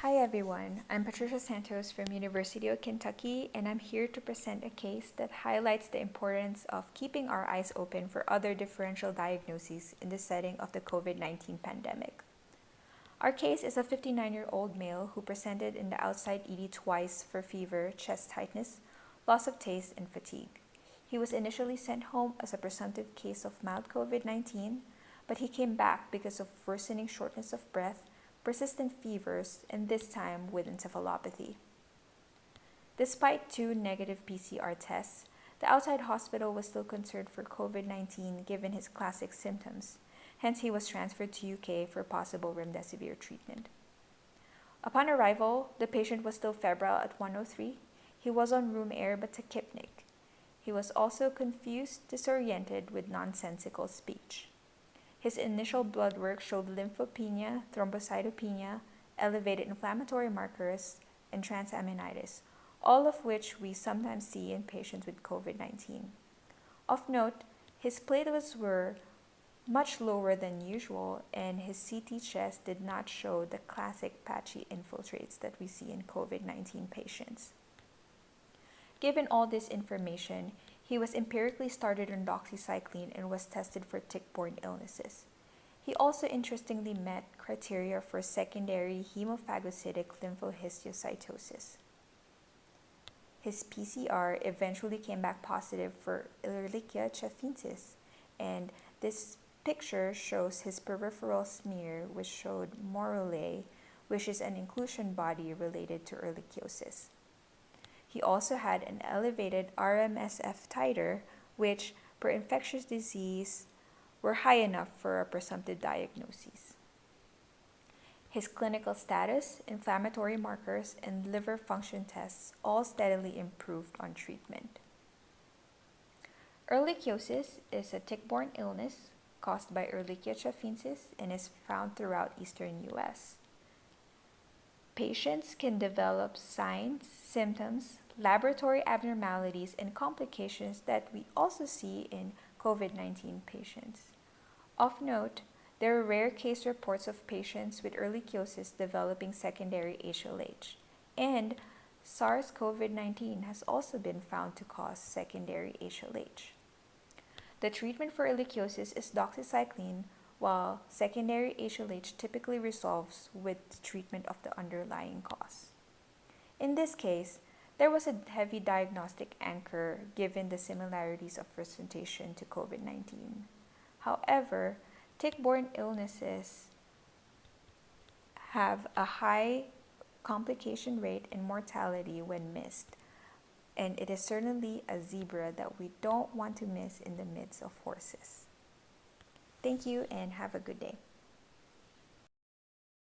Hi everyone, I'm Patricia Santos from University of Kentucky, and I'm here to present a case that highlights the importance of keeping our eyes open for other differential diagnoses in the setting of the COVID-19 pandemic. Our case is a 59-year-old male who presented in the outside ED twice for fever, chest tightness, loss of taste, and fatigue. He was initially sent home as a presumptive case of mild COVID-19, but he came back because of worsening shortness of breath, persistent fevers, and this time with encephalopathy. Despite 2 negative PCR tests, the outside hospital was still concerned for COVID-19 given his classic symptoms. Hence, he was transferred to UK for possible remdesivir treatment. Upon arrival, the patient was still febrile at 103. He was on room air but tachypnic. He was also confused, disoriented with nonsensical speech. His initial blood work showed lymphopenia, thrombocytopenia, elevated inflammatory markers, and transaminitis, all of which we sometimes see in patients with COVID-19. Of note, his platelets were much lower than usual, and his CT chest did not show the classic patchy infiltrates that we see in COVID-19 patients. Given all this information, he was empirically started on doxycycline and was tested for tick-borne illnesses. He also interestingly met criteria for secondary hemophagocytic lymphohistiocytosis. His PCR eventually came back positive for Ehrlichiosis, and this picture shows his peripheral smear, which showed morulae, which is an inclusion body related to Ehrlichiosis. He also had an elevated RMSF titer, which, per infectious disease, were high enough for a presumptive diagnosis. His clinical status, inflammatory markers, and liver function tests all steadily improved on treatment. Ehrlichiosis is a tick-borne illness caused by Ehrlichiosis and is found throughout eastern U.S. Patients can develop signs, symptoms, laboratory abnormalities, and complications that we also see in COVID-19 patients. Of note, there are rare case reports of patients with Ehrlichiosis developing secondary HLH, and SARS-CoV-19 has also been found to cause secondary HLH. The treatment for Ehrlichiosis is doxycycline, while secondary HLH typically resolves with treatment of the underlying cause. In this case, there was a heavy diagnostic anchor given the similarities of presentation to COVID-19. However, tick-borne illnesses have a high complication rate and mortality when missed, and it is certainly a zebra that we don't want to miss in the midst of horses. Thank you and have a good day.